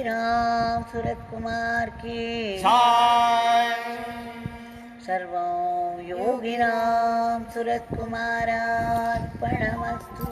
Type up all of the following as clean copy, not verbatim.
Ramsuratkumar ki Sarvam Yogi Ramsuratkumararpanamastu.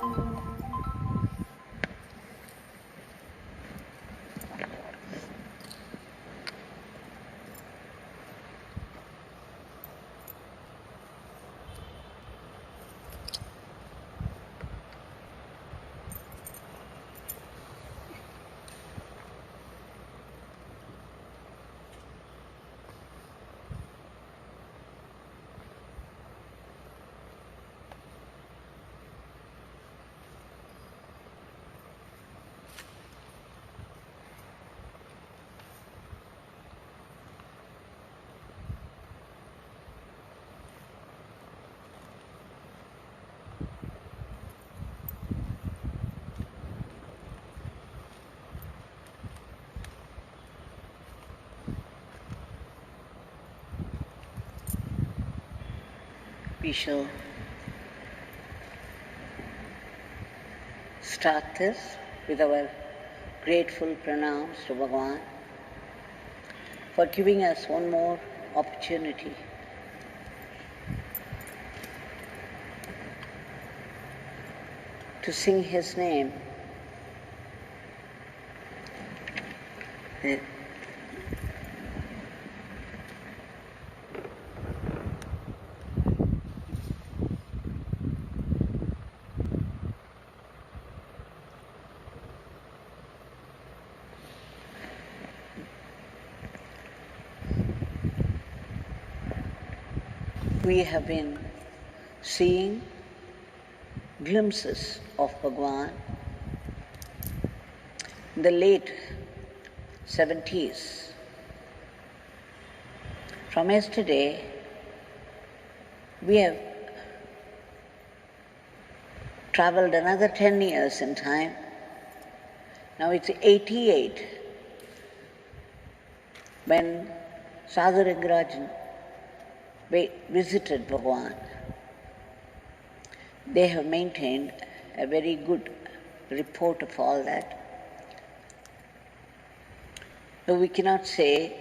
We shall start this with our grateful pranams to Bhagwan for giving us one more opportunity to sing His name. We have been seeing glimpses of Bhagwan in the late 70s. From yesterday, we have traveled another 10 years in time. Now it's 88 when Sadhu Rangarajan visited Bhagwan. They have maintained a very good report of all that. Though we cannot say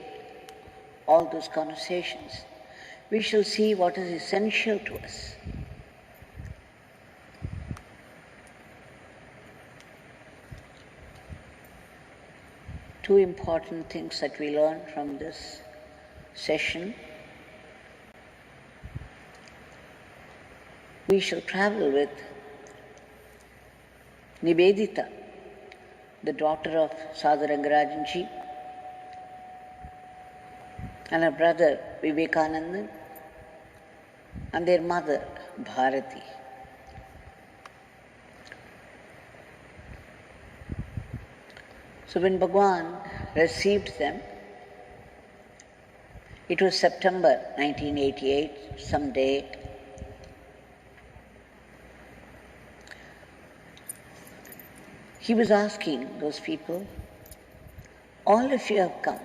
all those conversations, we shall see what is essential to us. Two important things that we learn from this session. We shall travel with Nivedita, the daughter of Sadhu Rangarajan ji, and her brother Vivekananda, and their mother Bharati. So when Bhagwan received them, it was September 1988, some day. He was asking those people, all of you have come.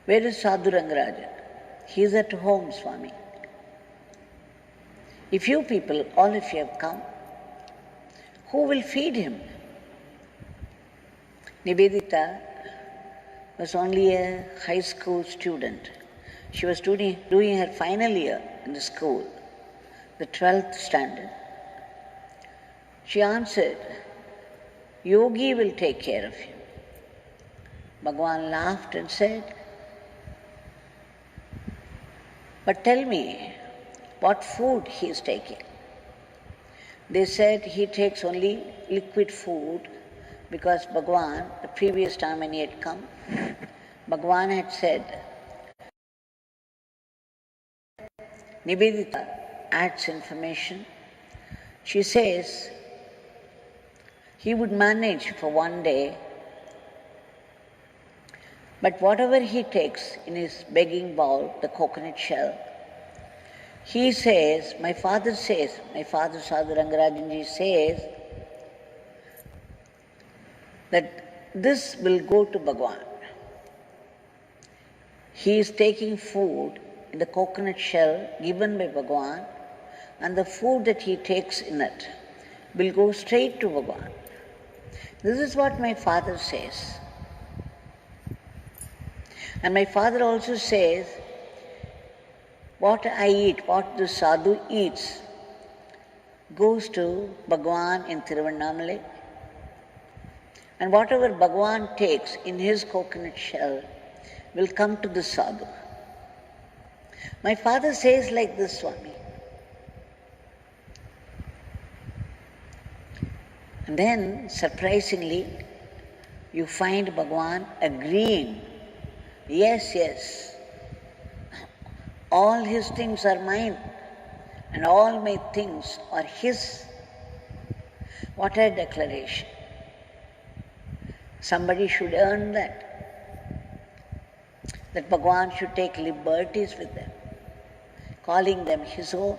Where is Sadhu Rangarajan? He is at home, Swami. If you people, all of you have come, who will feed him? Nivedita was only a high school student. She was doing her final year in the school, the 12th standard. She answered, Yogi will take care of him. Bhagwan laughed and said, but tell me, what food he is taking? They said he takes only liquid food because Bhagwan, the previous time when he had come, Bhagwan had said, Nivedita adds information. She says, he would manage for one day, but whatever he takes in his begging bowl, the coconut shell, he says, my father Sadhu Rangarajan ji says, that this will go to Bhagwan. He is taking food in the coconut shell given by Bhagwan, and the food that he takes in it will go straight to Bhagwan. This is what my father says. And my father also says, what I eat, what the sadhu eats, goes to Bhagwan in Tiruvannamalai. And whatever Bhagwan takes in his coconut shell will come to the sadhu. My father says like this, Swami. And then, surprisingly, you find Bhagwan agreeing. Yes, yes. All his things are mine, and all my things are his. What a declaration. Somebody should earn that Bhagwan should take liberties with them, calling them his own.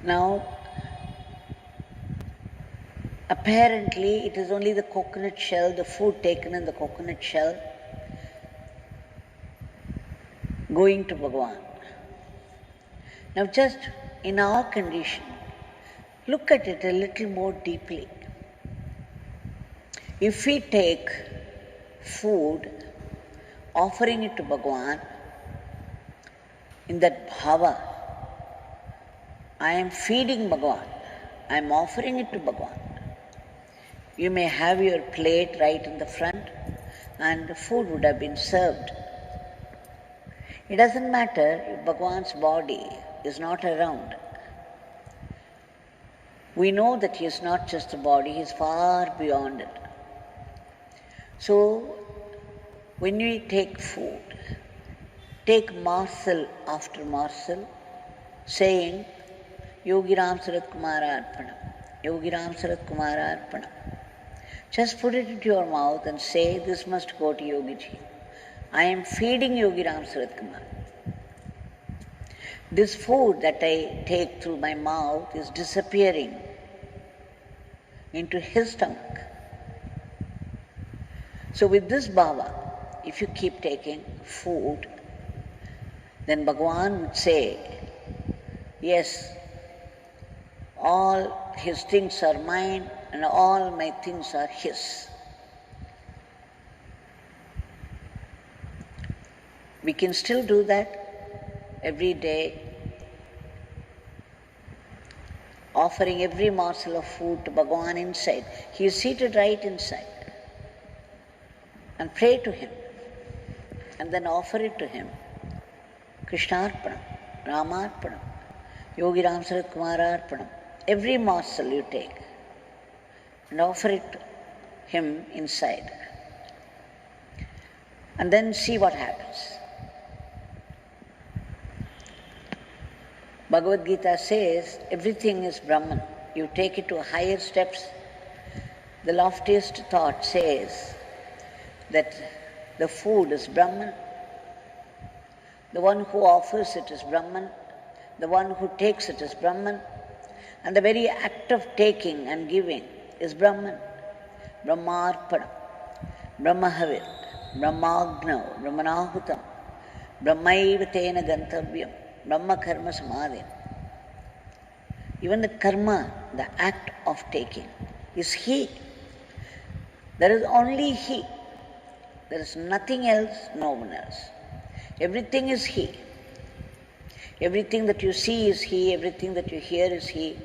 Now, apparently it is only the coconut shell, the food taken in the coconut shell, going to Bhagwan. Now just in our condition, look at it a little more deeply. If we take food, offering it to Bhagwan, in that bhava, I am feeding Bhagwan, I am offering it to Bhagwan. You may have your plate right in the front and the food would have been served. It doesn't matter if Bhagwan's body is not around. We know that he is not just a body, he is far beyond it. So, when we take food, take morsel after morsel, saying, Yogi Ramsuratkumararpanam, Yogi Ramsuratkumararpanam. Just put it into your mouth and say, this must go to Yogi Ji. I am feeding Yogi Ramsuratkumar. This food that I take through my mouth is disappearing into his stomach. So with this bhava, if you keep taking food, then Bhagwan would say, yes, all his things are mine and all my things are his. We can still do that every day, offering every morsel of food to Bhagwan inside. He is seated right inside. And pray to him. And then offer it to him. Krishnarpanam, Ramarpanam, Yogi Ramsuratkumararpanam. Every morsel you take and offer it to him inside. And then see what happens. Bhagwad Gita says everything is Brahman. You take it to higher steps. The loftiest thought says that the food is Brahman. The one who offers it is Brahman. The one who takes it is Brahman. And the very act of taking and giving is Brahman. Brahmarpanam, Brahmahavir, Brahmagnav, Brahmanahutam, Brahmaiva tena gantavyam, Brahma karma samadhi. Even the karma, the act of taking, is he. There is only he. There is nothing else, no one else. Everything is he. Everything that you see is he, everything that you hear is he.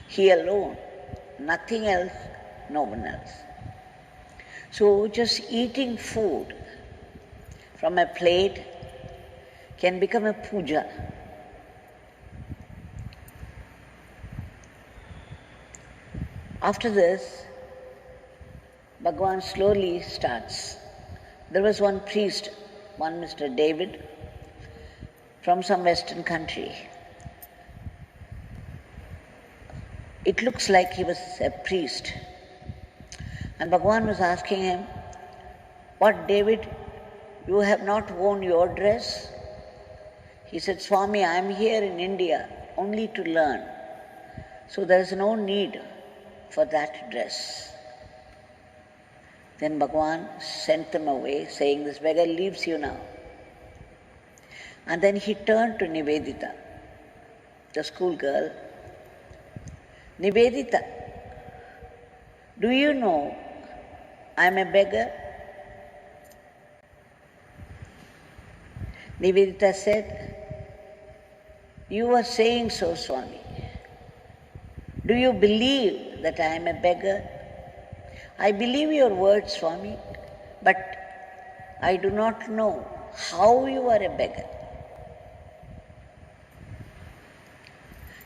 He alone, nothing else, no one else. So just eating food from a plate can become a puja. After this, Bhagwan slowly starts. There was one priest, one Mr. David, from some western country. It looks like he was a priest. And Bhagwan was asking him, what, David, you have not worn your dress? He said, Swami, I am here in India only to learn. So there is no need for that dress. Then Bhagwan sent them away, saying, this beggar leaves you now. And then he turned to Nivedita the schoolgirl, Nivedita, do you know I am a beggar? Nivedita said, you are saying so, Swami. Do you believe that I am a beggar? I believe your words, Swami, but I do not know how you are a beggar.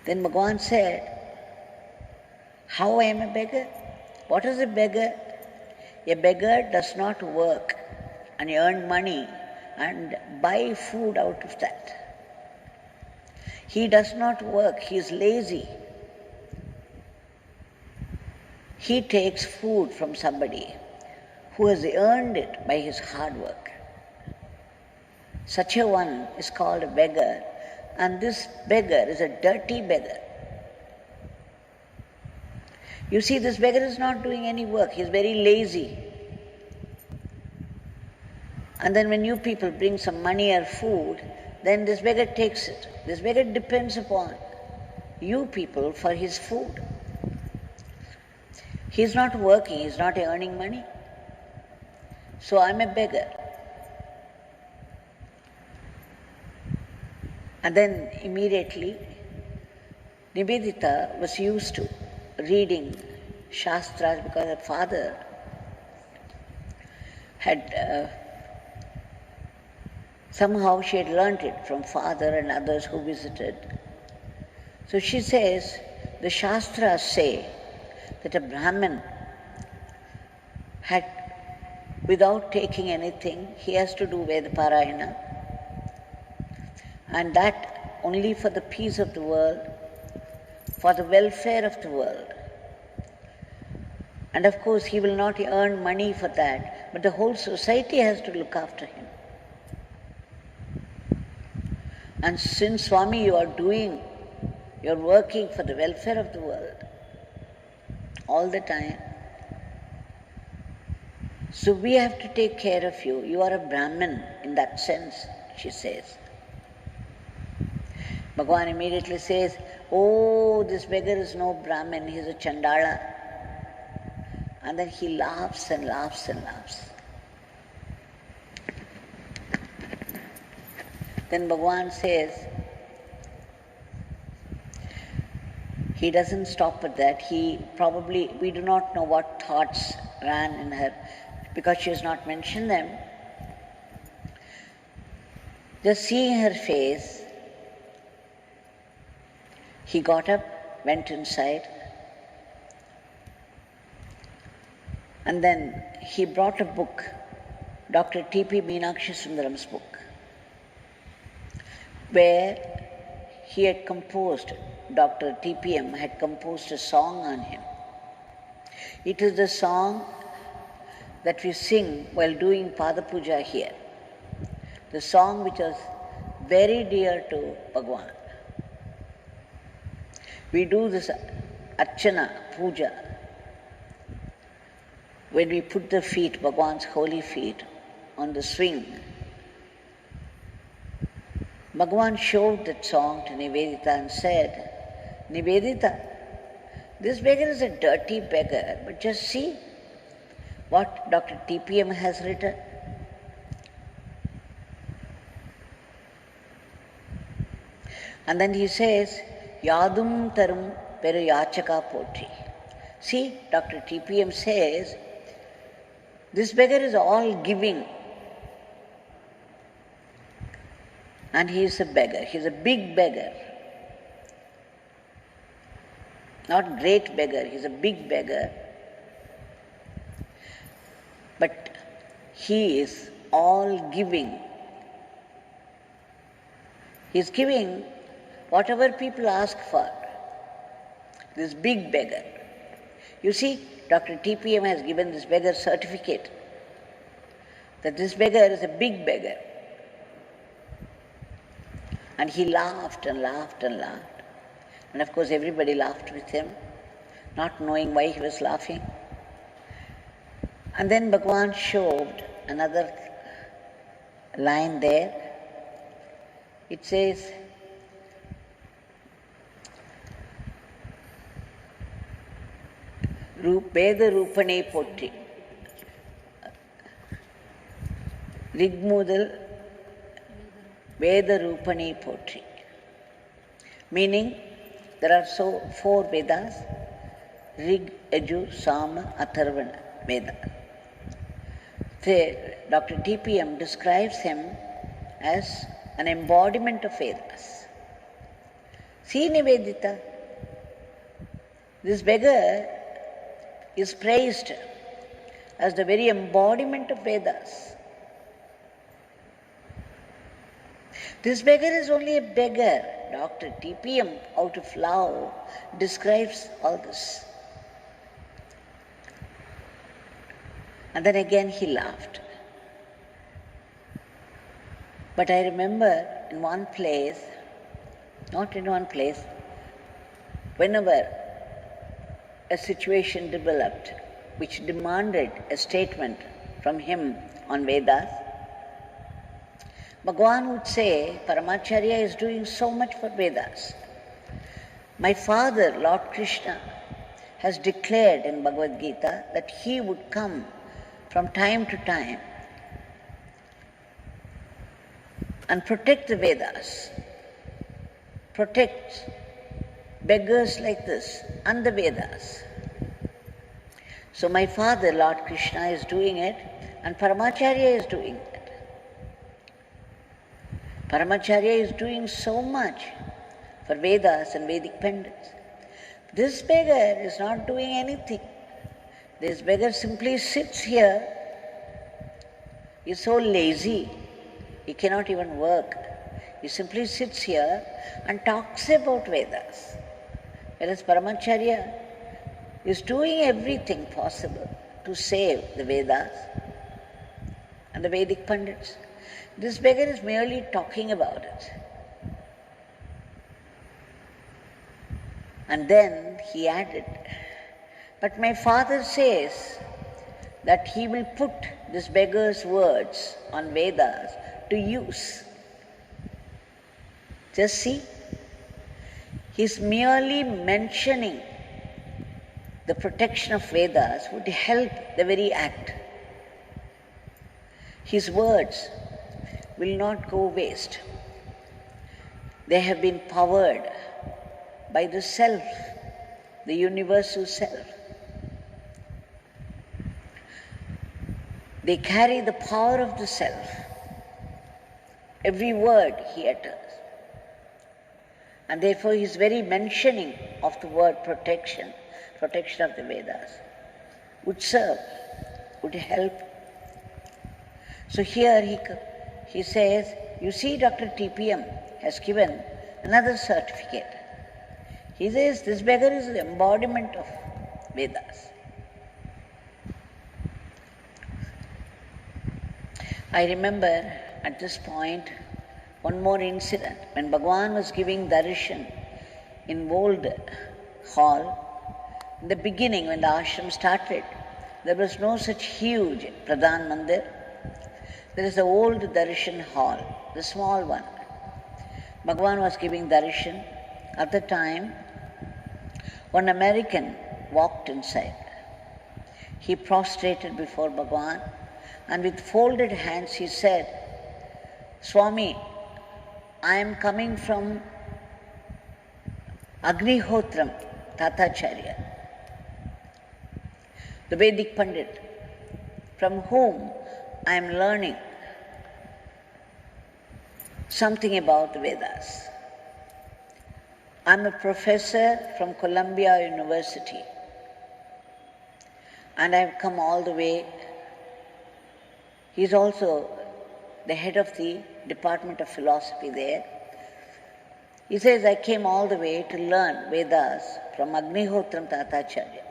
Then Bhagwan said, how I am a beggar? What is a beggar? A beggar does not work and earn money and buy food out of that. He does not work, he is lazy. He takes food from somebody who has earned it by his hard work. Such a one is called a beggar, and this beggar is a dirty beggar. You see, this beggar is not doing any work, he is very lazy. And then when you people bring some money or food, then this beggar takes it. This beggar depends upon you people for his food. He is not working, he is not earning money. So I am a beggar. And then immediately, Nivedita was used to reading Shastras because her father had somehow she had learnt it from father and others who visited. So she says, the Shastras say that a Brahmin had, without taking anything, he has to do Veda Parayana, and that only for the peace of the world, for the welfare of the world. And of course, he will not earn money for that, but the whole society has to look after him. And since, Swami, you are working for the welfare of the world all the time, so we have to take care of you. You are a Brahmin in that sense, she says. Bhagwan immediately says, oh, this beggar is no Brahmin, he is a Chandala. And then he laughs and laughs and laughs. Then Bhagwan says, he doesn't stop at that. We do not know what thoughts ran in her because she has not mentioned them. Just seeing her face, he got up, went inside, and then he brought a book, Dr. T.P. Meenakshi Sundaram's book, where he had composed, Dr. T.P.M. had composed a song on him. It is the song that we sing while doing Pada Pooja here. The song which was very dear to Bhagwan. We do this Archana, Pooja, when we put the feet, Bhagwan's holy feet, on the swing. Bhagwan showed that song to Nivedita and said, Nivedita, this beggar is a dirty beggar, but just see what Dr. T.P.M. has written. And then he says, Yadum tarum peru yachaka potri. See, Dr. T.P.M. says, this beggar is all giving. And he is a beggar. He is a big beggar. Not great beggar, he is a big beggar. But he is all giving. He is giving whatever people ask for. This big beggar. You see, Dr. T.P.M. has given this beggar certificate that this beggar is a big beggar. And he laughed and laughed and laughed. And of course everybody laughed with him, not knowing why he was laughing. And then Bhagwan showed another line there. It says, Veda Rupane Potri. Rigmudal Veda Rupane Potri. Meaning, there are 4 Vedas: Rig, Yajur, Sama, Atharvana Veda. Dr. TPM describes him as an embodiment of Vedas. See Nivedita. This beggar is praised as the very embodiment of Vedas. This beggar is only a beggar. Dr. TPM, out of love, describes all this. And then again he laughed. But I remember in one place, not in one place, whenever a situation developed which demanded a statement from him on Vedas, Bhagwan would say, Paramacharya is doing so much for Vedas. My father, Lord Krishna, has declared in Bhagwad Gita that he would come from time to time and protect the Vedas, protect beggars like this and the Vedas. So my father, Lord Krishna, is doing it and Paramacharya is doing it. Paramacharya is doing so much for Vedas and Vedic Pandits. This beggar is not doing anything. This beggar simply sits here. He is so lazy, he cannot even work. He simply sits here and talks about Vedas. Whereas Paramacharya is doing everything possible to save the Vedas and the Vedic Pandits. This beggar is merely talking about it. And then he added, but my father says that he will put this beggar's words on Vedas to use. Just see, he's merely mentioning the protection of Vedas would help the very act. His words will not go waste. They have been powered by the self, the universal self. They carry the power of the self. Every word he utters. And therefore his very mentioning of the word protection of the Vedas, would serve, would help. So here he says, you see, Dr. TPM has given another certificate. He says this beggar is the embodiment of Vedas. I remember at this point one more incident. When Bhagwan was giving darshan in old hall, in the beginning when the ashram started, there was no such huge Pradhan Mandir. There is the old Darshan Hall, the small one. Bhagwan was giving darshan. At the time, one American walked inside. He prostrated before Bhagwan and with folded hands he said, Swami, I am coming from Agnihotram Tathacharya, the Vedic Pandit, from whom I am learning something about the Vedas. I am a professor from Columbia University and I have come all the way. He is also the head of the Department of Philosophy there. He says, I came all the way to learn Vedas from Agnihotram Tathacharya.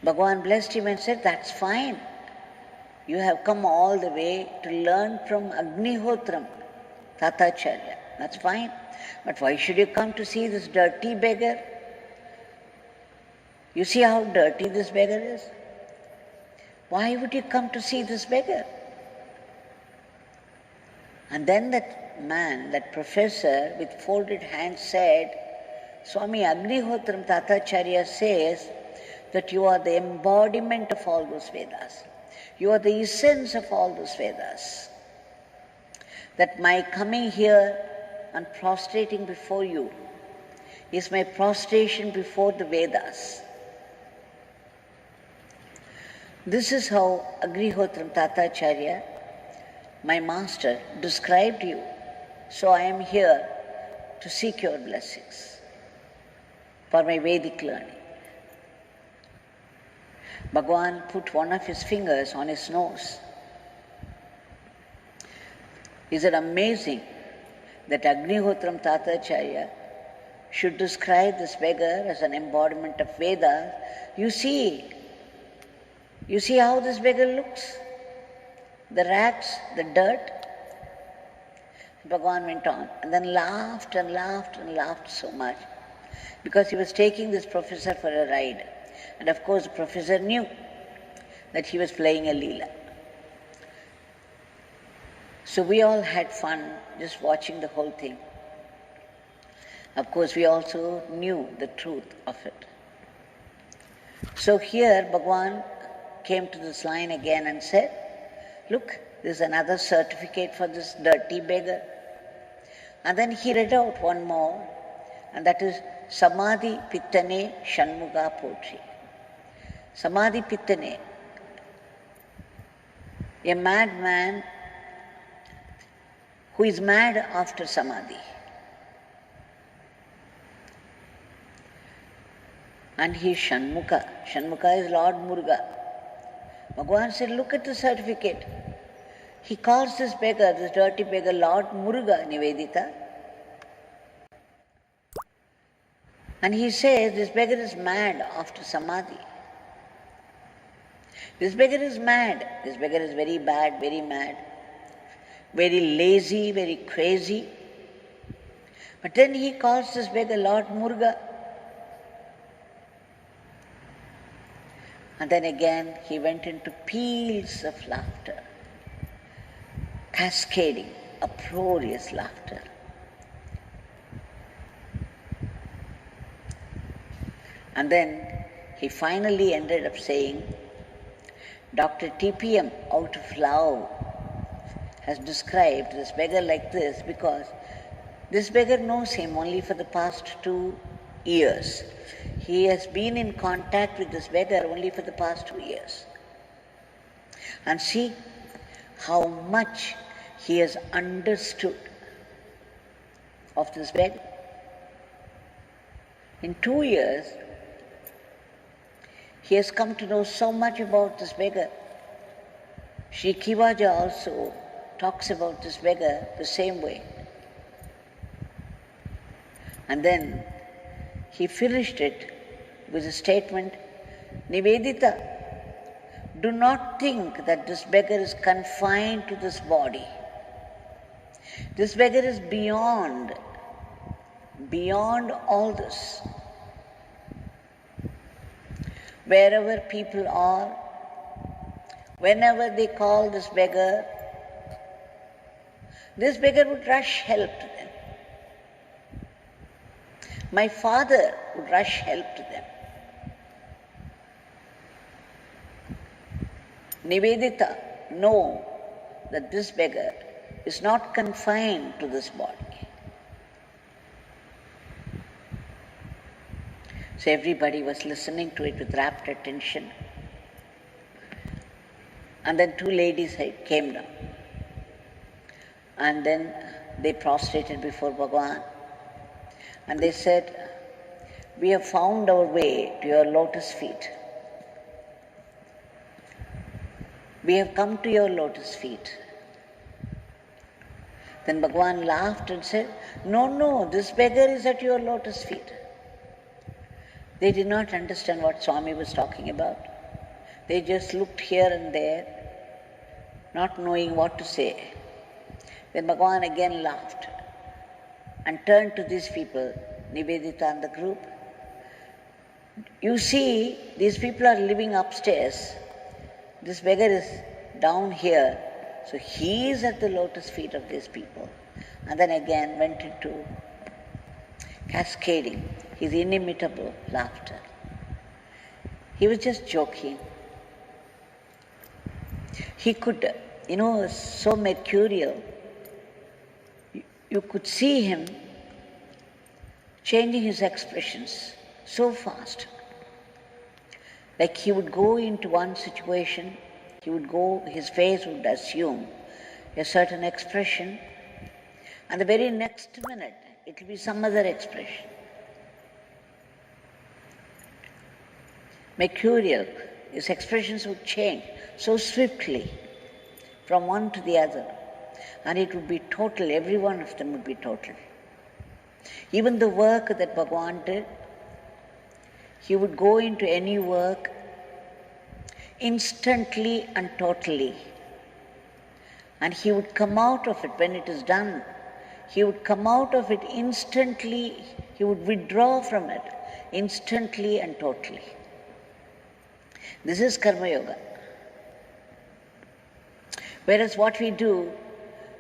Bhagwan blessed him and said, that's fine. You have come all the way to learn from Agnihotram Tathacharya. That's fine. But why should you come to see this dirty beggar? You see how dirty this beggar is? Why would you come to see this beggar? And then that man, that professor with folded hands said, Swami Agnihotram Tathacharya says that you are the embodiment of all those Vedas. You are the essence of all those Vedas. That my coming here and prostrating before you is my prostration before the Vedas. This is how Agnihotram Tathacharya, my master, described you. So I am here to seek your blessings for my Vedic learning. Bhagwan put one of his fingers on his nose. Is it amazing that Agnihotram Tathacharya should describe this beggar as an embodiment of Vedas? You see how this beggar looks? The rags, the dirt. Bhagwan went on and then laughed and laughed and laughed so much because he was taking this professor for a ride. And of course the professor knew that he was playing a leela. So we all had fun just watching the whole thing. Of course we also knew the truth of it. So here Bhagwan came to this line again and said, look, there's another certificate for this dirty beggar. And then he read out one more, and that is Samadhi Pittane Shanmuga Potri. Samadhi Pittane, a madman who is mad after Samadhi. And he is Shanmuka. Shanmuka is Lord Muruga. Bhagwan said, look at the certificate. He calls this beggar, this dirty beggar, Lord Muruga, Nivedita. And he says this beggar is mad after Samadhi. This beggar is mad. This beggar is very bad, very mad, very lazy, very crazy. But then he calls this beggar Lord Muruga. And then again he went into peals of laughter, cascading, uproarious laughter. And then he finally ended up saying, Dr. TPM, out of love, has described this beggar like this because this beggar knows him only for the past 2 years. He has been in contact with this beggar only for the past 2 years. And see how much he has understood of this beggar. In 2 years, he has come to know so much about this beggar. Shri Kivaja also talks about this beggar the same way. And then he finished it with a statement, Nivedita, do not think that this beggar is confined to this body. This beggar is beyond all this. Wherever people are, whenever they call this beggar would rush help to them. My father would rush help to them. Nivedita, know that this beggar is not confined to this body. So everybody was listening to it with rapt attention. And then 2 ladies came down. And then they prostrated before Bhagwan. And they said, we have found our way to your lotus feet. We have come to your lotus feet. Then Bhagwan laughed and said, no, this beggar is at your lotus feet. They did not understand what Swami was talking about. They just looked here and there, not knowing what to say. Then Bhagwan again laughed and turned to these people, Nivedita and the group. You see, these people are living upstairs. This beggar is down here. So he is at the lotus feet of these people. And then again went into cascading, his inimitable laughter. He was just joking. He could, so mercurial. You could see him changing his expressions so fast. Like he would go into one situation, his face would assume a certain expression, and the very next minute it will be some other expression. Mercurial, his expressions would change so swiftly from one to the other, and it would be total, every one of them would be total. Even the work that Bhagwan did, he would go into any work instantly and totally. And he would come out of it when it is done. He would come out of it instantly. He would withdraw from it instantly and totally. This is Karma Yoga. Whereas what we do,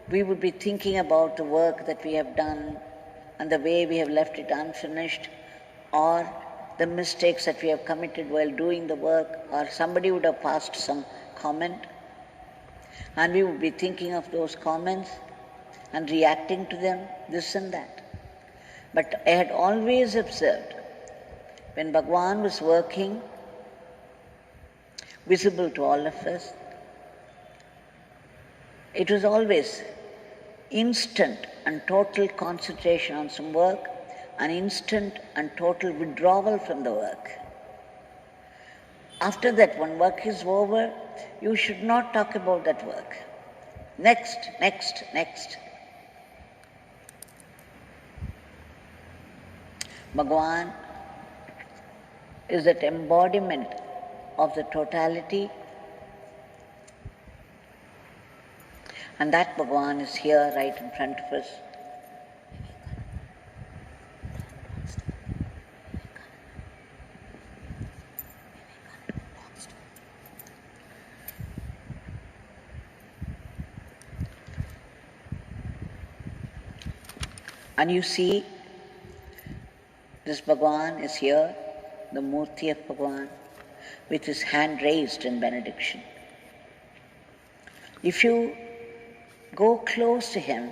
we would be thinking about the work that we have done and the way we have left it unfinished, or the mistakes that we have committed while doing the work, or somebody would have passed some comment, and we would be thinking of those comments and reacting to them, this and that. But I had always observed, when Bhagwan was working, visible to all of us, it was always instant and total concentration on some work, an instant and total withdrawal from the work. After that, when work is over, you should not talk about that work. Next, next, next. Bhagwan is that embodiment of the totality, and that Bhagwan is here right in front of us. And you see, this Bhagwan is here, the Murthy of Bhagwan, with his hand raised in benediction. If you go close to him,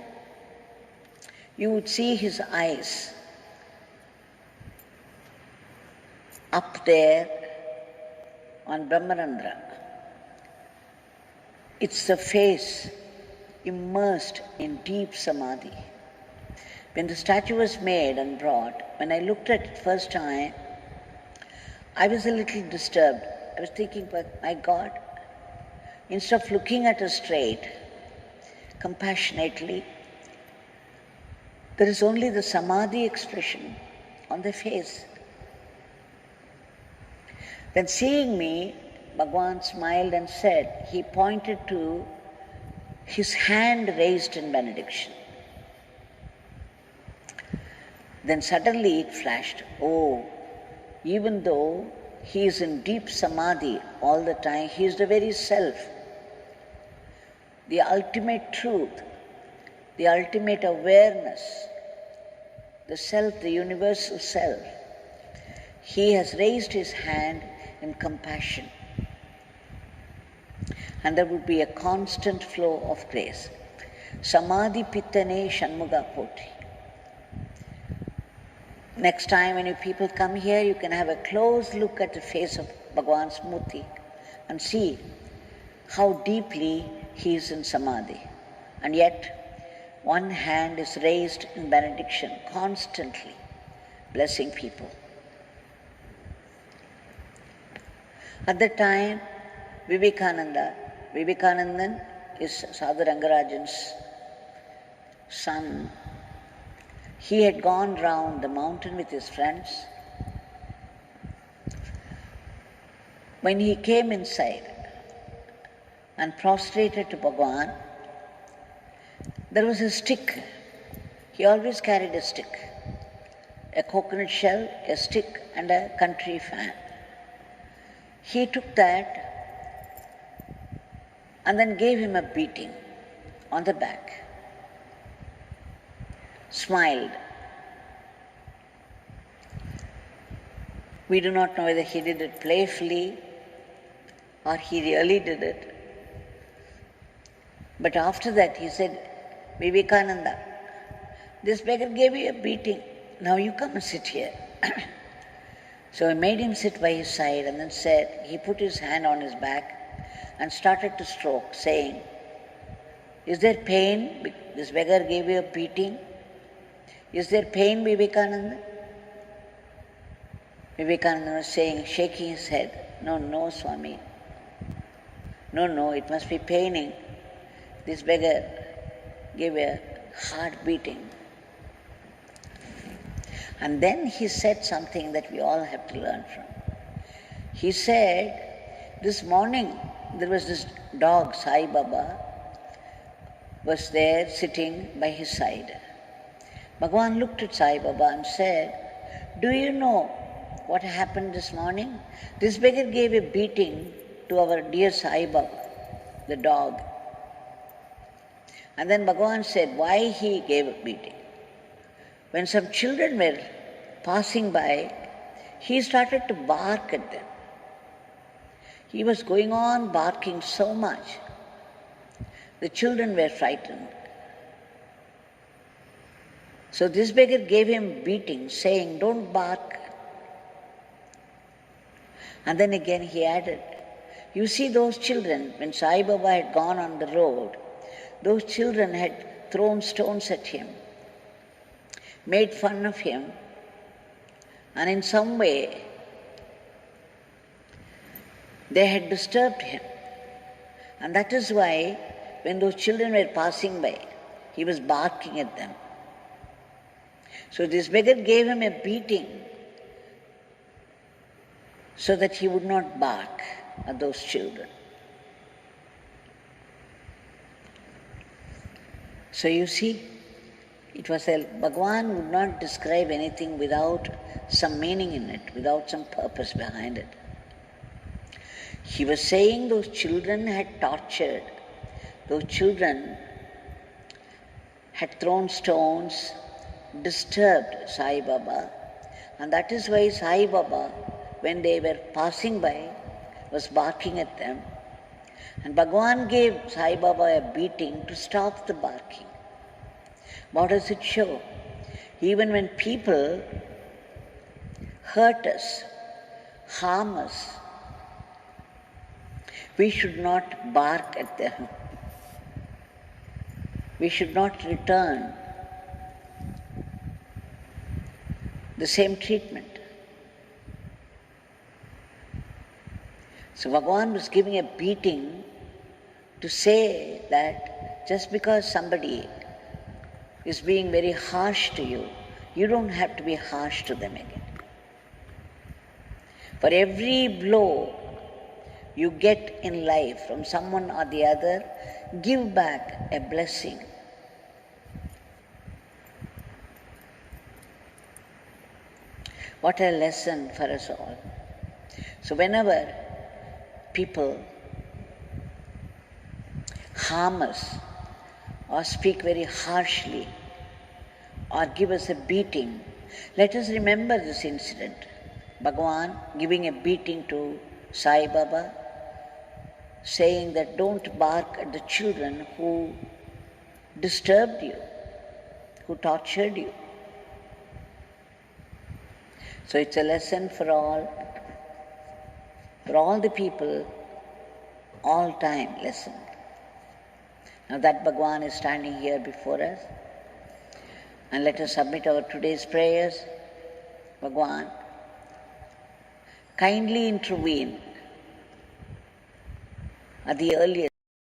you would see his eyes up there on Brahmarandhra. It's the face immersed in deep Samadhi. When the statue was made and brought, when I looked at it first time, I was a little disturbed. I was thinking, but my God, instead of looking at us straight, compassionately, there is only the Samadhi expression on the face. Then seeing me, Bhagwan smiled and said, he pointed to his hand raised in benediction. Then suddenly it flashed, oh, even though he is in deep Samadhi all the time, he is the very self, the ultimate truth, the ultimate awareness, the self, the universal self. He has raised his hand in compassion. And there would be a constant flow of grace. Samadhi pittane shanmuga poti. Next time when you people come here, you can have a close look at the face of Bhagwan's Murthy and see how deeply he is in Samadhi. And yet, one hand is raised in benediction constantly, blessing people. At that time, Vivekanandan is Sadhu Rangarajan's son. He had gone round the mountain with his friends. When he came inside and prostrated to Bhagwan, there was a stick. He always carried a stick, a coconut shell, a stick, and a country fan. He took that and then gave him a beating on the back, smiled, We do not know whether he did it playfully or he really did it. But after that he said, Vivekananda, this beggar gave you a beating. Now you come and sit here. So he made him sit by his side and then said, he put his hand on his back and started to stroke, saying, is there pain? This beggar gave you a beating. Is there pain, Vivekananda? Vivekananda was saying, shaking his head, no, Swami. No, it must be paining. This beggar gave a hard beating. And then he said something that we all have to learn from. He said, this morning there was this dog, Sai Baba, was there sitting by his side. Bhagwan looked at Sai Baba and said, do you know what happened this morning? This beggar gave a beating to our dear Sai Baba, the dog. And then Bhagwan said why he gave a beating. When some children were passing by, he started to bark at them. He was going on barking so much. The children were frightened. So this beggar gave him beating, saying, don't bark. And then again he added, you see those children, when Sai Baba had gone on the road, those children had thrown stones at him, made fun of him, and in some way they had disturbed him. And that is why when those children were passing by, he was barking at them. So this beggar gave him a beating so that he would not bark at those children. So you see, it was Bhagwan would not describe anything without some meaning in it, without some purpose behind it. He was saying those children had tortured, those children had thrown stones, disturbed Sai Baba, and that is why Sai Baba, when they were passing by, was barking at them. And Bhagwan gave Sai Baba a beating to stop the barking. What does it show? Even when people hurt us, harm us, we should not bark at them. We should not return the same treatment. So Bhagwan was giving a beating to say that just because somebody is being very harsh to you, you don't have to be harsh to them again. For every blow you get in life from someone or the other, give back a blessing. What a lesson for us all. So whenever people harm us or speak very harshly or give us a beating, let us remember this incident. Bhagwan giving a beating to Sai Baba, saying that don't bark at the children who disturbed you, who tortured you. So it's a lesson for all the people, all time lesson. Now that Bhagwan is standing here before us, and let us submit our today's prayers. Bhagwan, kindly intervene at the earliest